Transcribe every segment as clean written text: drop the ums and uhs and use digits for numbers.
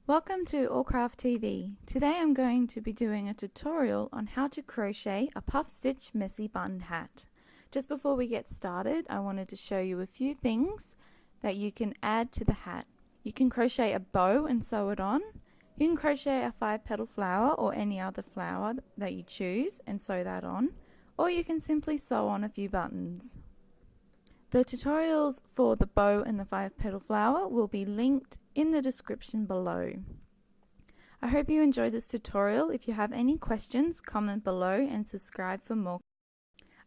Welcome to Allcraft TV. Today I'm going to be doing a tutorial on how to crochet a puff stitch messy bun hat. Just before we get started, I wanted to show you a few things that you can add to the hat. You can crochet a bow and sew it on. You can crochet a 5-petal flower or any other flower that you choose and sew that on, or you can simply sew on a few buttons. The tutorials for the bow and the 5-petal flower will be linked in the description below. I hope you enjoyed this tutorial. If you have any questions, comment below and subscribe for more.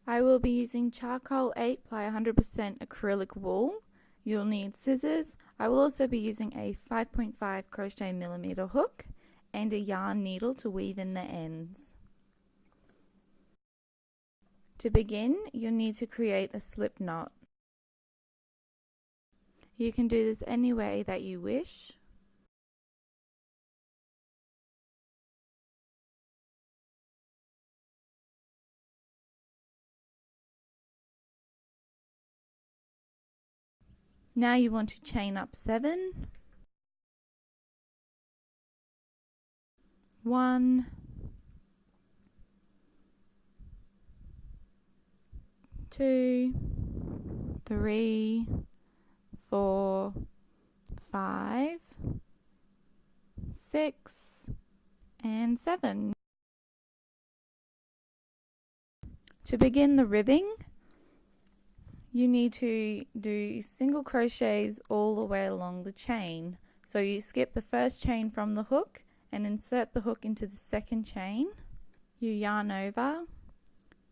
I will be using charcoal 8 ply 100% acrylic wool. You'll need scissors. I will also be using a 5.5 crochet millimeter hook and a yarn needle to weave in the ends. To begin, you'll need to create a slip knot. You can do this any way that you wish. Now you want to chain up 7. 1, 2, 3, 4, 5, 6, and 7. To begin the ribbing, you need to do single crochets all the way along the chain. So you skip the first chain from the hook and insert the hook into the second chain. You yarn over,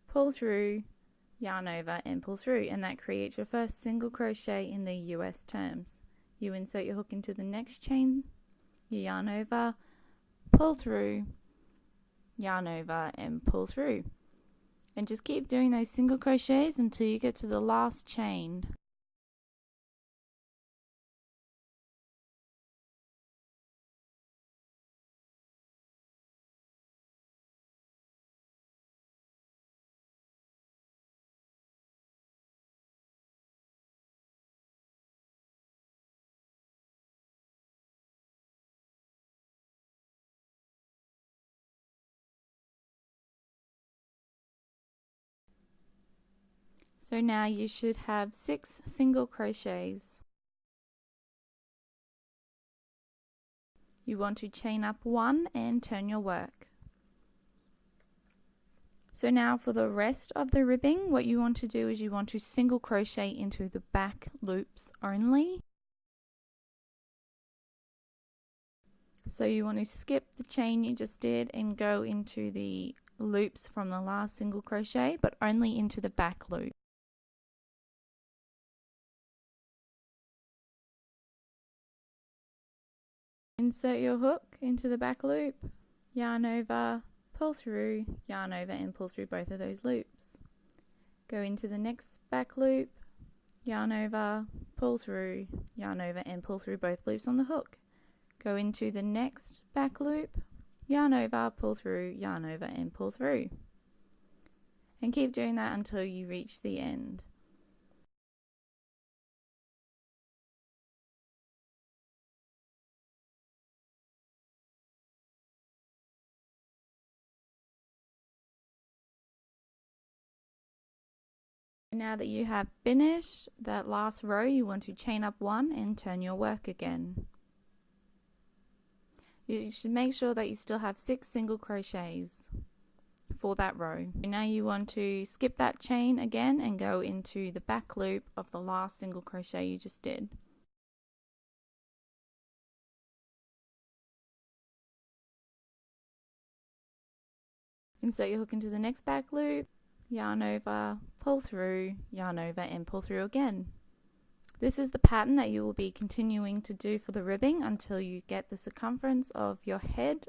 pull through, yarn over and pull through, and that creates your first single crochet in the US terms. You insert your hook into the next chain, you yarn over, pull through, yarn over and pull through. And just keep doing those single crochets until you get to the last chain. So now you should have 6 single crochets. You want to chain up 1 and turn your work. So now for the rest of the ribbing, what you want to do is you want to single crochet into the back loops only. So you want to skip the chain you just did and go into the loops from the last single crochet, but only into the back loop. Insert your hook into the back loop, yarn over, pull through, yarn over and pull through both of those loops. Go into the next back loop, yarn over, pull through, yarn over and pull through both loops on the hook. Go into the next back loop, yarn over, pull through, yarn over and pull through. And keep doing that until you reach the end. Now that you have finished that last row, you want to chain up 1 and turn your work again. You should make sure that you still have 6 single crochets for that row. Now you want to skip that chain again and go into the back loop of the last single crochet you just did. Insert your hook into the next back loop, yarn over, pull through, yarn over and pull through again. This is the pattern that you will be continuing to do for the ribbing until you get the circumference of your head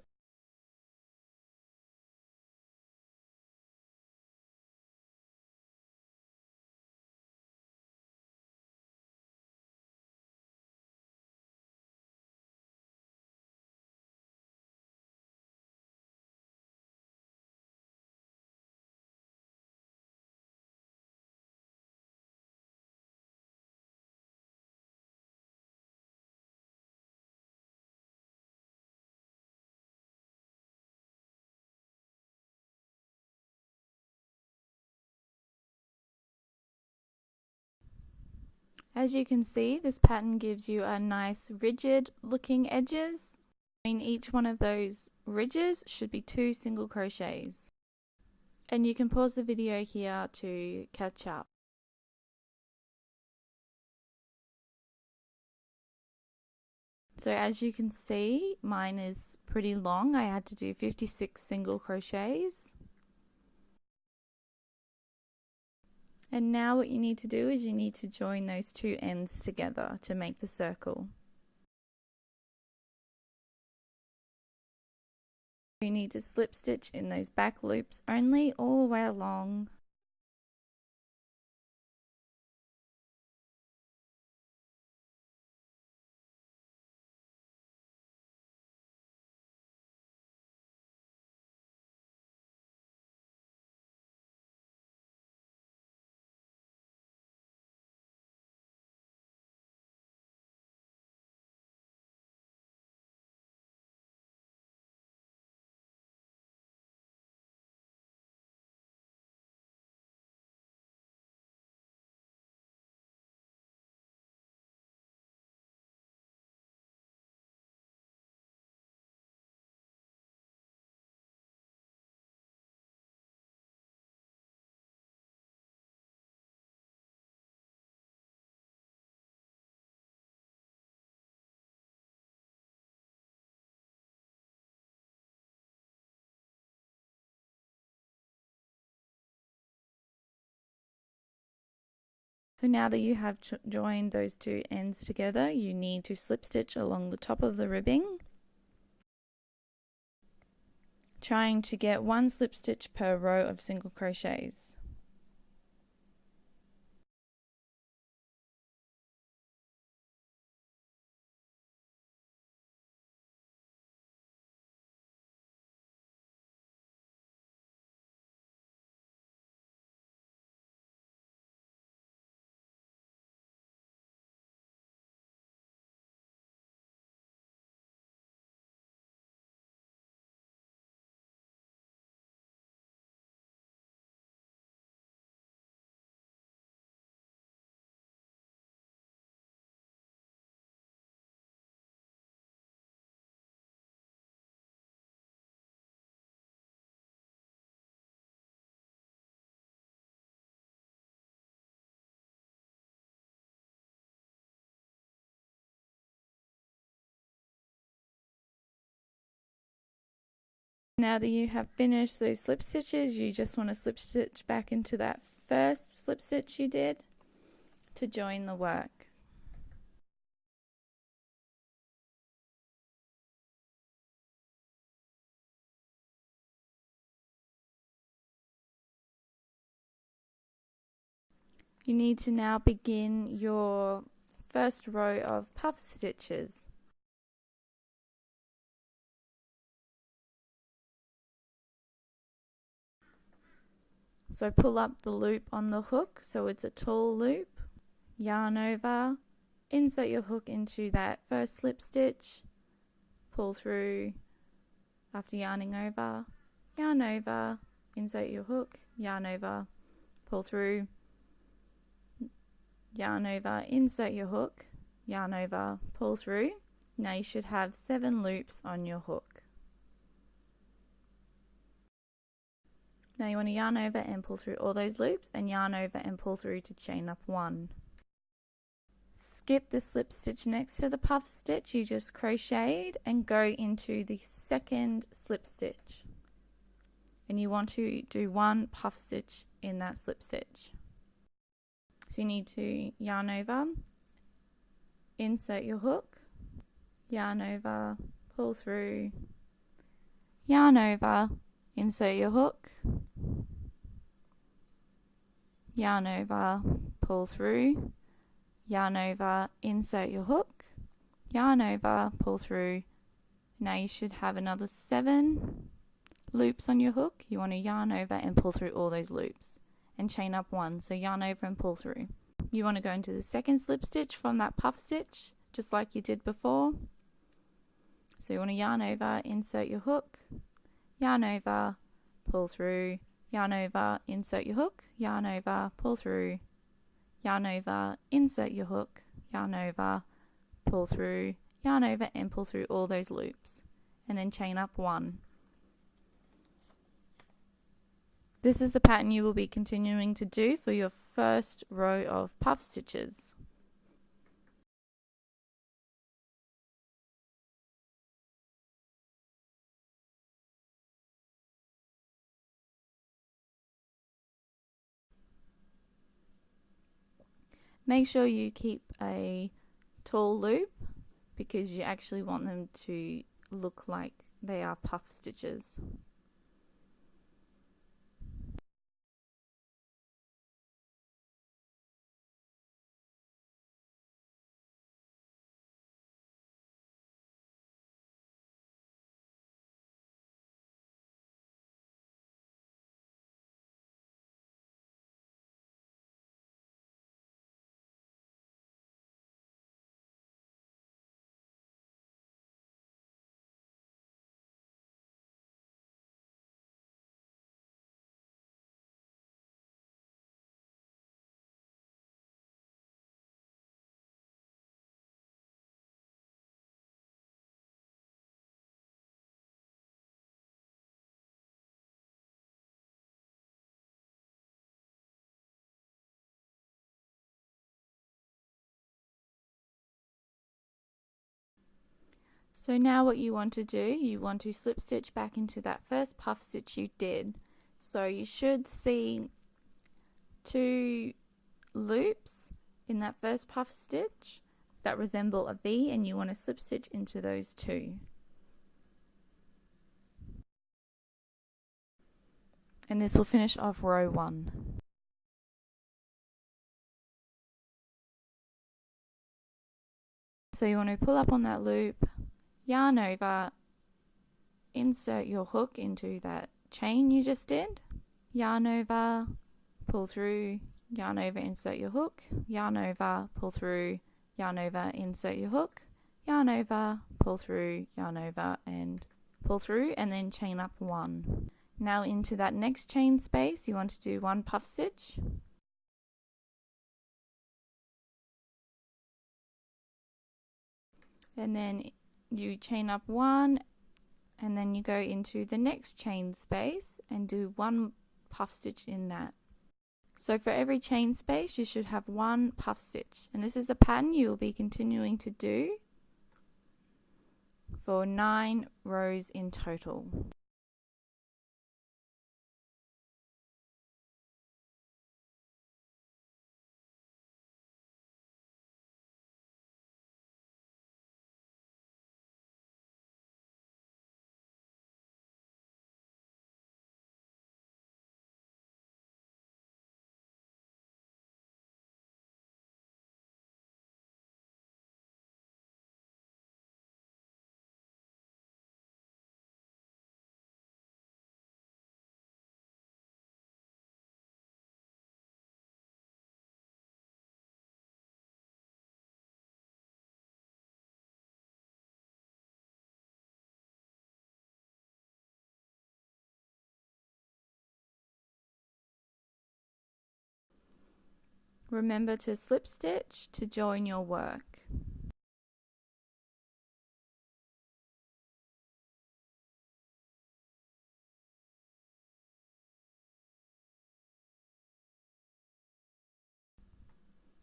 As you can see, this pattern gives you a nice rigid looking edges. Between each one of those ridges should be 2 single crochets. And you can pause the video here to catch up. So as you can see, mine is pretty long. I had to do 56 single crochets. And now what you need to do is you need to join those 2 ends together to make the circle. You need to slip stitch in those back loops only all the way along. So now that you have joined those 2 ends together, you need to slip stitch along the top of the ribbing, trying to get 1 slip stitch per row of single crochets. Now that you have finished those slip stitches, you just want to slip stitch back into that first slip stitch you did to join the work. You need to now begin your first row of puff stitches. So pull up the loop on the hook so it's a tall loop, yarn over, insert your hook into that first slip stitch, pull through after yarning over, yarn over, insert your hook, yarn over, pull through, yarn over, insert your hook, yarn over, pull through. Now you should have 7 loops on your hook. Now you want to yarn over and pull through all those loops and yarn over and pull through to chain up 1. Skip the slip stitch next to the puff stitch you just crocheted and go into the second slip stitch. And you want to do 1 puff stitch in that slip stitch. So you need to yarn over, insert your hook, yarn over, pull through, yarn over, insert your hook, yarn over, pull through, yarn over, insert your hook, yarn over, pull through. Now you should have another 7 loops on your hook. You want to yarn over and pull through all those loops and chain up 1, so yarn over and pull through. You want to go into the second slip stitch from that puff stitch just like you did before. So you want to yarn over, insert your hook, yarn over, pull through, yarn over, insert your hook, yarn over, pull through, yarn over, insert your hook, yarn over, pull through, yarn over and pull through all those loops, and then chain up 1. This is the pattern you will be continuing to do for your first row of puff stitches. Make sure you keep a tall loop because you actually want them to look like they are puff stitches. So now what you want to do, you want to slip stitch back into that first puff stitch you did. So you should see 2 loops in that first puff stitch that resemble a V, and you want to slip stitch into those 2. And this will finish off row 1. So you want to pull up on that loop, yarn over, insert your hook into that chain you just did, yarn over, pull through, yarn over, insert your hook, yarn over, pull through, yarn over, insert your hook, yarn over, pull through, yarn over and pull through, and then chain up 1. Now into that next chain space you want to do 1 puff stitch, and then you chain up 1, and then you go into the next chain space and do 1 puff stitch in that. So for every chain space you should have 1 puff stitch, and this is the pattern you will be continuing to do for 9 rows in total. Remember to slip stitch to join your work.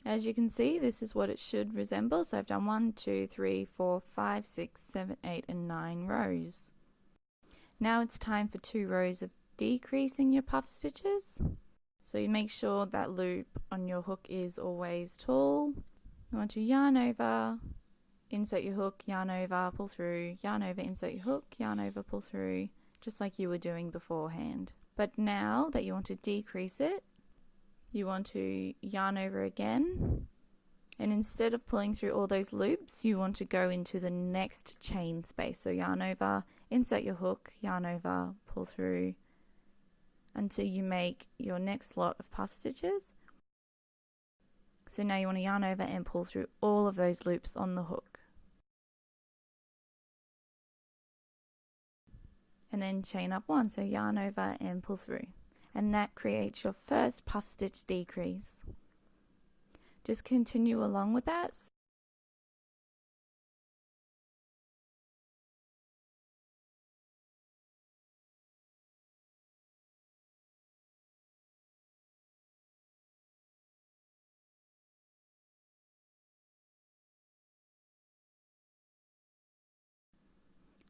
As you can see, this is what it should resemble. So I've done 1, 2, 3, 4, 5, 6, 7, 8 and 9 rows. Now it's time for 2 rows of decreasing your puff stitches. So you make sure that loop on your hook is always tall. You want to yarn over, insert your hook, yarn over, pull through, yarn over, insert your hook, yarn over, pull through, just like you were doing beforehand. But now that you want to decrease it, you want to yarn over again, and instead of pulling through all those loops, you want to go into the next chain space. So yarn over, insert your hook, yarn over, pull through, until you make your next lot of puff stitches. So now you want to yarn over and pull through all of those loops on the hook. And then chain up 1, so yarn over and pull through. And that creates your first puff stitch decrease. Just continue along with that.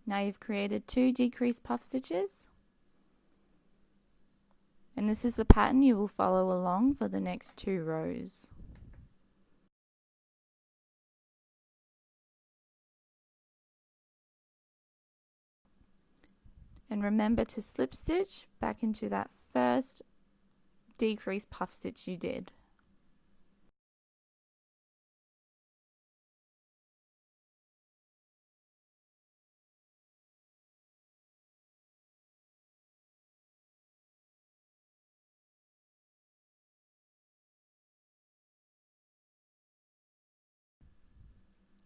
Now you've created 2 decreased puff stitches, and this is the pattern you will follow along for the next 2 rows. And remember to slip stitch back into that first decreased puff stitch you did.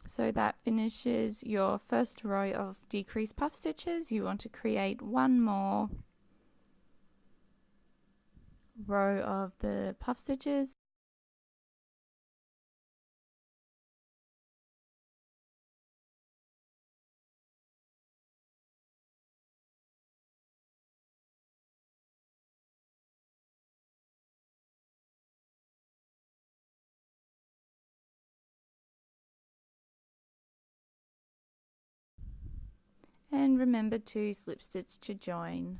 So that finishes your first row of decreased puff stitches. You want to create one more row of the puff stitches. And remember to slip stitch to join.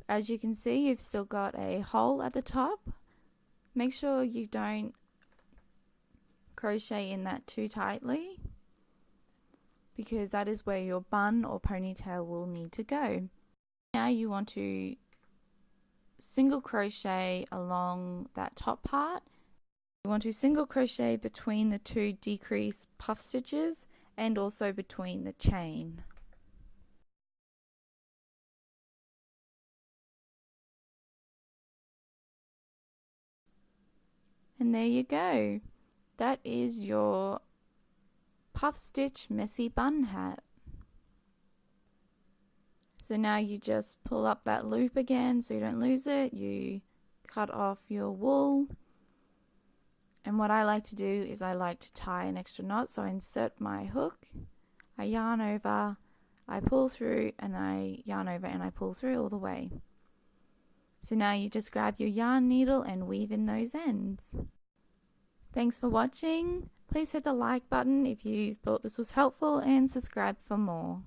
As you can see, you've still got a hole at the top. Make sure you don't crochet in that too tightly, because that is where your bun or ponytail will need to go. Now you want to single crochet along that top part. You want to single crochet between the 2 decreased puff stitches and also between the chain. And there you go. That is your puff stitch messy bun hat. So now you just pull up that loop again so you don't lose it. You cut off your wool. And what I like to do is I like to tie an extra knot. So I insert my hook, I yarn over, I pull through, and I yarn over and I pull through all the way. So now you just grab your yarn needle and weave in those ends. Thanks for watching. Please hit the like button if you thought this was helpful and subscribe for more.